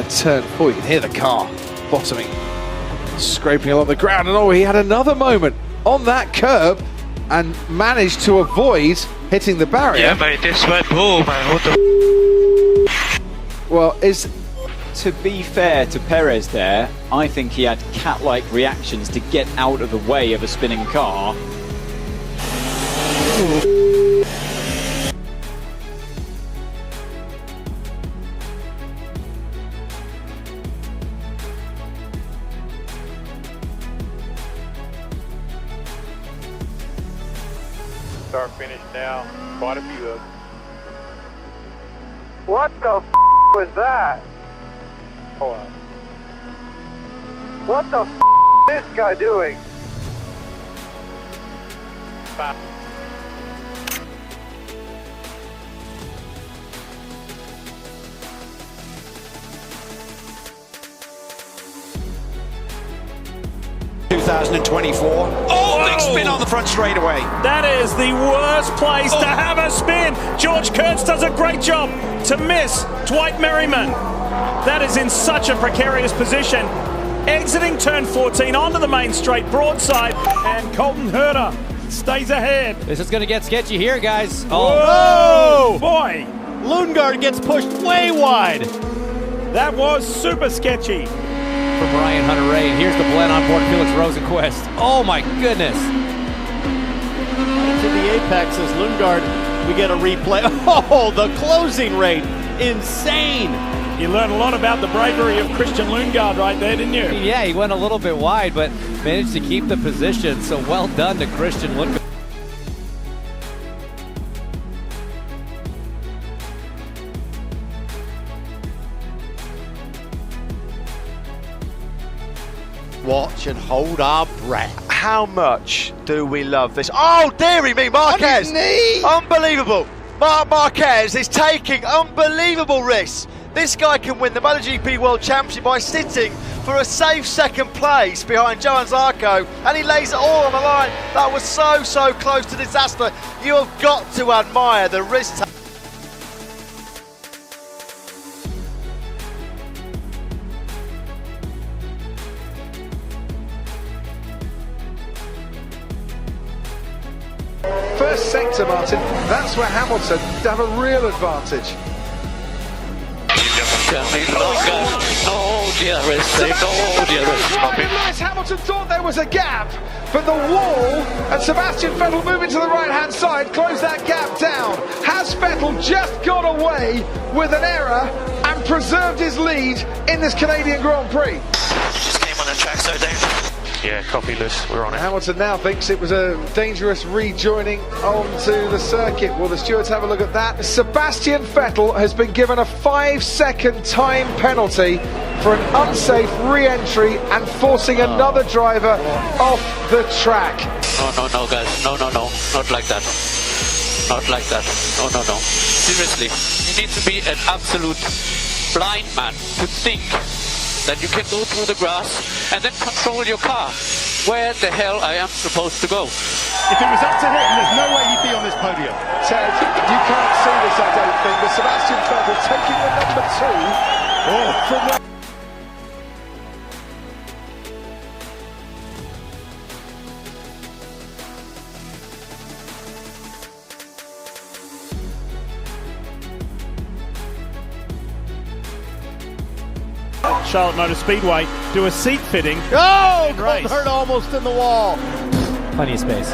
turn 4. You can hear the car bottoming, scraping along the ground, and he had another moment on that curb and managed to avoid hitting the barrier. Yeah, mate, this went boom, man. What the Well, to be fair to Perez there, I think he had cat-like reactions to get out of the way of a spinning car. Start finish now. Quite a few of them. What the was that? Hold on. What the is this guy doing? Stop. Big spin on the front straightaway. That is the worst place to have a spin. George Kurtz does a great job to miss Dwight Merriman. That is in such a precarious position. Exiting turn 14 onto the main straight broadside, and Colton Herter stays ahead. This is going to get sketchy here, guys. Whoa! Boy, Lundgaard gets pushed way wide. that was super sketchy. From Ryan Hunter-Ray, and here's the blend on board Felix Rosenquist. Oh my goodness. To the apex as Lundgaard, we get a replay. Oh, the closing rate, insane. You learned a lot about the bravery of Christian Lundgaard right there, didn't you? Yeah, he went a little bit wide, but managed to keep the position. So well done to Christian Lundgaard. Watch and hold our breath. How much do we love this? Oh, dearie me, Marquez! Unbelievable! Marc Marquez is taking unbelievable risks. This guy can win the MotoGP World Championship by sitting for a safe second place behind Johan Zarco, and he lays it all on the line. That was so close to disaster. You have got to admire the risk. first sector, Martin, that's where Hamilton have a real advantage. Hamilton thought there was a gap, but the wall and Sebastian Vettel moving to the right-hand side closed that gap down. Has Vettel just got away with an error and preserved his lead in this Canadian Grand Prix? just came on the track so down. Yeah, copyless, we're on it. Hamilton now thinks it was a dangerous rejoining onto the circuit. Will the stewards have a look at that? Sebastian Vettel has been given a 5-second time penalty for an unsafe re-entry and forcing another driver off the track. No, guys, no, not like that. Not like that, no. Seriously, you need to be an absolute blind man to think that you can go through the grass and then control your car. Where the hell I am supposed to go? If it was up to him, there's no way he'd be on this podium. Ted, you can't see this, I don't think, but Sebastian Vettel taking the number 2 from the... Charlotte Motor Speedway do a seat fitting. Oh, hurt almost in the wall. Plenty of space.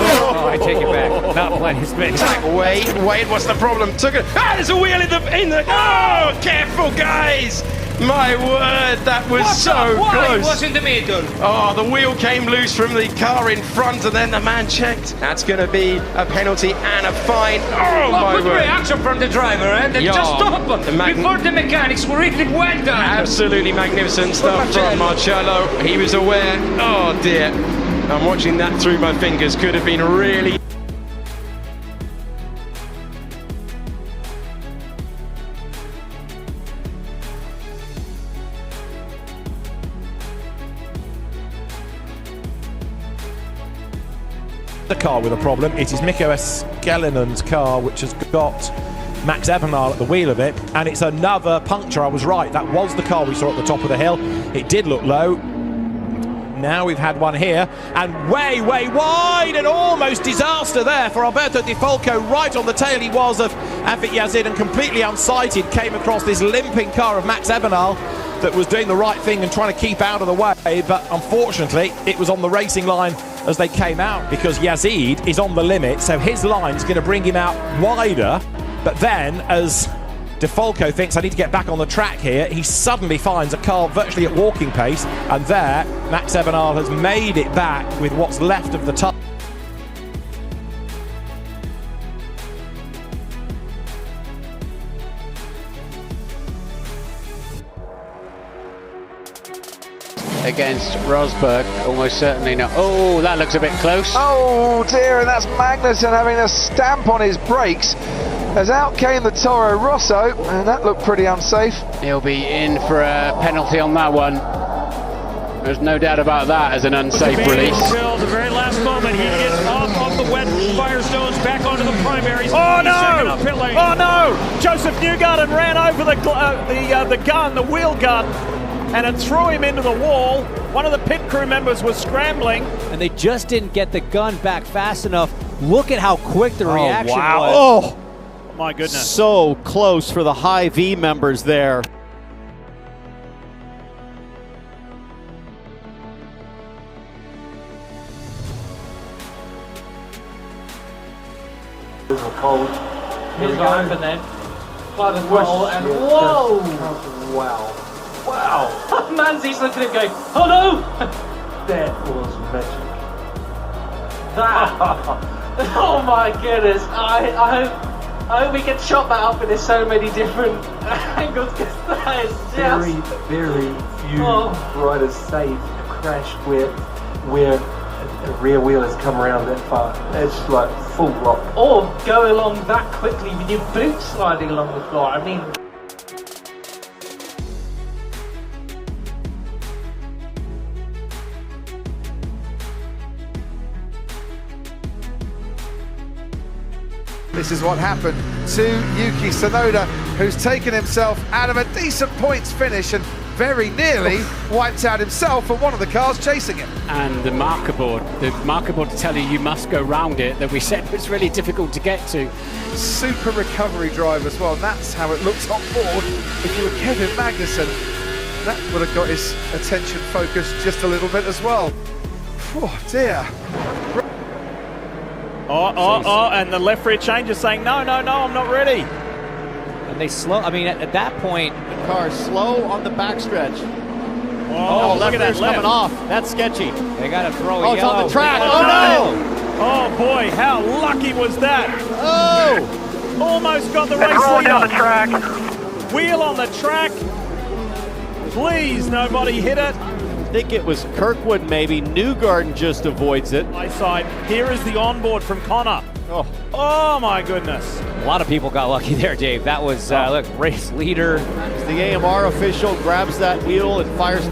Oh, I take it back. Not plenty of space. Wait, what's the problem? Took it. Ah, there's a wheel in the. Oh, careful, guys! My word, that was close. It was in the middle. Oh, the wheel came loose from the car in front, and then the man checked. That's going to be a penalty and a fine. Oh, my Good word! reaction from the driver, and Yeah. just stop before the mechanics were really well done. Absolutely magnificent stuff from Marcello. He was aware. Oh dear, I'm watching that through my fingers. Could have been really. The car with a problem. It is Mikko Escalinen's car, which has got Max Ebenal at the wheel of it, and it's another puncture. I was right, that was the car we saw at the top of the hill. It did look low. Now we've had one here, and way wide, and almost disaster there for Alberto Di Folco. Right on the tail he was of Afit Yazid, and completely unsighted came across this limping car of Max Ebenal that was doing the right thing and trying to keep out of the way, but unfortunately it was on the racing line as they came out, because Yazid is on the limit, so his line is going to bring him out wider. But then, as Di Folco thinks, I need to get back on the track here, he suddenly finds a car virtually at walking pace, and there Max Ebenal has made it back with what's left of the tyre. Against Rosberg, almost certainly not. Oh, that looks a bit close. Oh dear, and that's Magnussen having a stamp on his brakes as out came the Toro Rosso, and that looked pretty unsafe. He'll be in for a penalty on that one. There's no doubt about that as an unsafe release. Until the very last moment, he gets off the wet Firestones back onto the primaries. Oh no! Oh no! Joseph Newgarden ran over the wheel gun, and it threw him into the wall. One of the pit crew members was scrambling. And they just didn't get the gun back fast enough. Look at how quick the reaction was. Oh, my goodness. So close for the high V members there. Cold. Here's going open then. Flood and roll and whoa! Wow. Wow. Manzi's looking at him going, oh no! That was magic. That. Oh my goodness. I hope we can chop that up into so many different angles, because that is just... Very few riders save a crash where a rear wheel has come around that far. It's like full block. Or go along that quickly with your boots sliding along the floor. I mean... This is what happened to Yuki Tsunoda, who's taken himself out of a decent points finish and very nearly wiped out himself and one of the cars chasing him. And the marker board to tell you must go round it, that we said was really difficult to get to. Super recovery drive as well, and that's how it looks on board. If you were Kevin Magnussen, that would have got his attention focused just a little bit as well. Oh dear. And the left rear change is saying, no, I'm not ready. And they slow, I mean, at that point... The car's slow on the backstretch. Oh, look at that coming off. That's sketchy. They got to throw it's on the track. Oh, no! Oh, boy, how lucky was that? Oh! Almost got the race leader. On the track. Wheel on the track. Please, nobody hit it. I think it was Kirkwood maybe. Newgarden just avoids it. Eyesight. Here is the onboard from Connor. Oh my goodness. A lot of people got lucky there, Dave. That was, look, race leader. As the AMR official grabs that wheel and fires.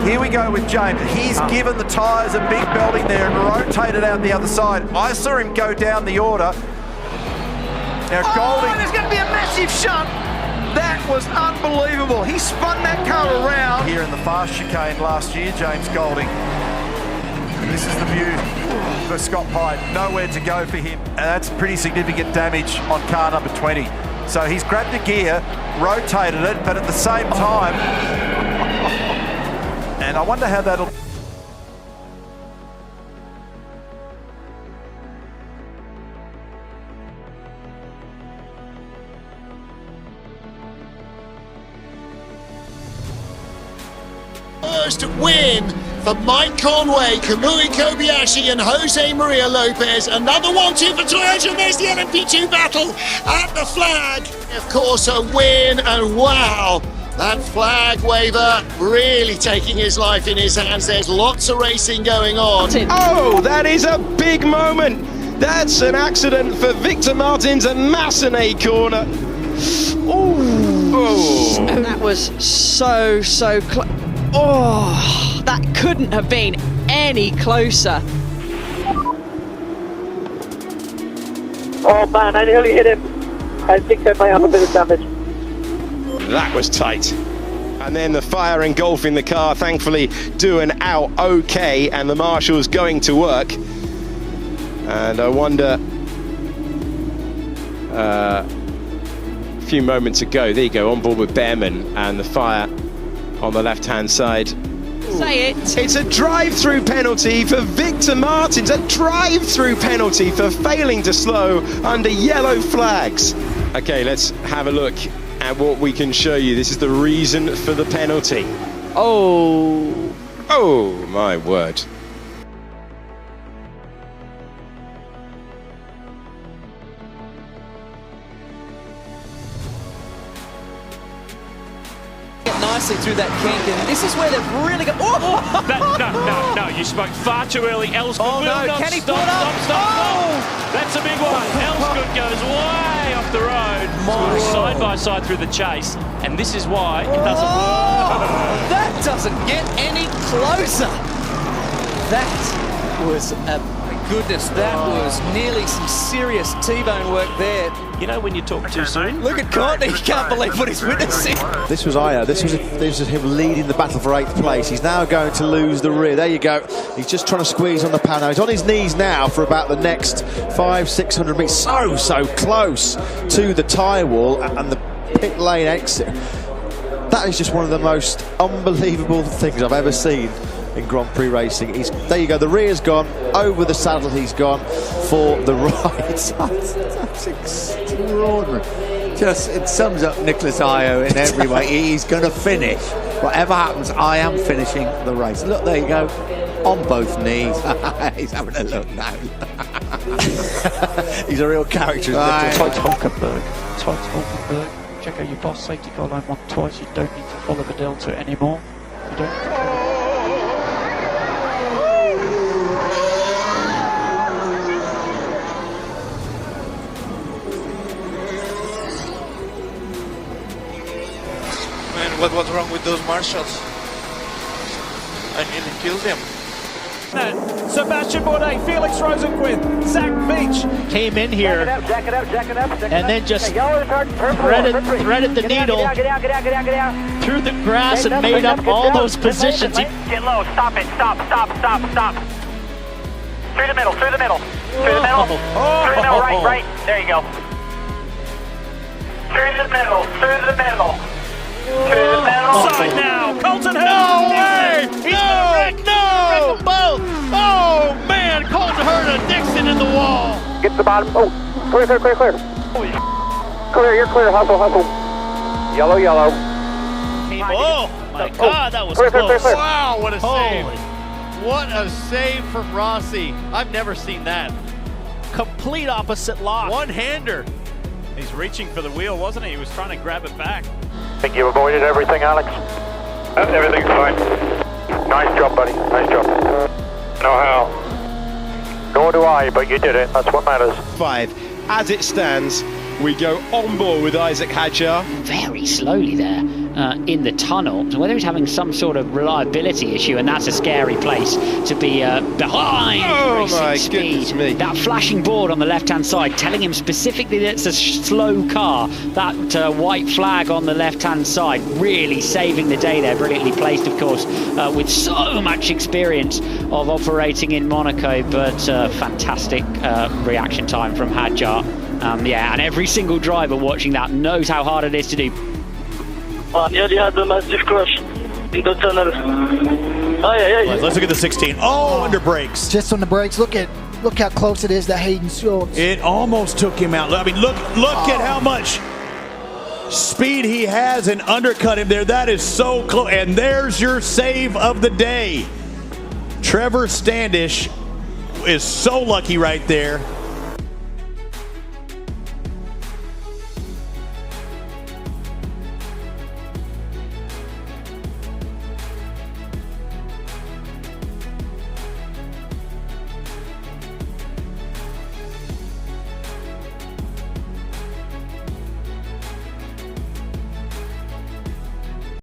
Here we go with James. He's given the tyres a big belting there and rotated out the other side. I saw him go down the order. Now Golding... there's going to be a massive shunt. That was unbelievable. He spun that car around. Here in the fast chicane last year, James Golding. This is the view for Scott Pye. Nowhere to go for him. And that's pretty significant damage on car number 20. So he's grabbed the gear, rotated it, but at the same time... And I wonder how that'll... First win for Mike Conway, Kamui Kobayashi and Jose Maria Lopez. Another 1-2 for Toyota. There's the LMP2 battle at the flag. Of course, a win, and wow, that flag waver really taking his life in his hands. There's lots of racing going on. Oh, that is a big moment. That's an accident for Victor Martins and Massenet corner. Ooh. Oh. That was so close. Oh, that couldn't have been any closer. Oh man, I nearly hit him. I think I might have a bit of damage. That was tight. And then the fire engulfing the car, thankfully doing out okay, and the marshal's going to work. And I wonder, a few moments ago, there you go, on board with Behrman, and the fire on the left-hand side. Say it. It's a drive-through penalty for Victor Martins, a drive-through penalty for failing to slow under yellow flags. Okay, let's have a look at what we can show you. This is the reason for the penalty. Oh my word. Nicely through that kink, and this is where they've really got. No, you spoke far too early. Ellsgood will not can he stop, pull it up? stop. That's a big one. Ellsgood goes way off the road. Side by side through the chase, and this is why it doesn't work. That doesn't get any closer. That was goodness, that was nearly some serious T-bone work there. You know when you talk too soon? Look at Courtney, he can't believe what he's witnessing. This was Aya, this was him leading the battle for 8th place. He's now going to lose the rear. There you go. He's just trying to squeeze on the pano. He's on his knees now for about the next 500-600 meters. So close to the tyre wall and the pit lane exit. That is just one of the most unbelievable things I've ever seen in Grand Prix racing. There you go, the rear's gone, over the saddle he's gone for the right. That's extraordinary. Just, it sums up Nicholas Io in every way. He's going to finish. Whatever happens, I am finishing the race. Look, there you go, on both knees. He's having a look now. He's a real character. Tight Hulkenberg. Check out your boss safety car line 1 twice. You don't need to follow the delta anymore. You don't need to follow. What was wrong with those marshals? I nearly killed him. Sebastian Bourdais, Felix Rosenquist, Zach Veach came in here Jack it up. and then just threaded the needle through the grass and made up all those positions. Get low, stop it, stop. Through the middle, right, there you go. Through the middle. Side now, Colton Hurd. No way! No! Both! Oh man, Colton Hurd and Dixon in the wall. Get to the bottom. Oh, clear. Clear, you're clear. Hustle. Yellow. Oh my God, that was close. Wow, what a save! What a save from Rossi. I've never seen that. Complete opposite lock. One-hander. He's reaching for the wheel, wasn't he? He was trying to grab it back. I think you avoided everything, Alex. Everything's fine. Nice job, buddy. Nice job. Know how. Nor do I, but you did it. That's what matters. 5. As it stands, we go on board with Isaac Hadjar. Very slowly there in the tunnel. So whether he's having some sort of reliability issue, and that's a scary place to be behind racing speed. Me. That flashing board on the left-hand side telling him specifically that it's a slow car. That white flag on the left-hand side really saving the day there. Brilliantly placed, of course, with so much experience of operating in Monaco, but fantastic reaction time from Hadjar. And every single driver watching that knows how hard it is to do. Nearly had the massive crash in the tunnel. Let's look at the 16. Oh, under brakes. Just on the brakes. Look how close it is to Hayden Schultz. It almost took him out. I mean, look at how much speed he has and undercut him there. That is so close. And there's your save of the day. Trevor Standish is so lucky right there.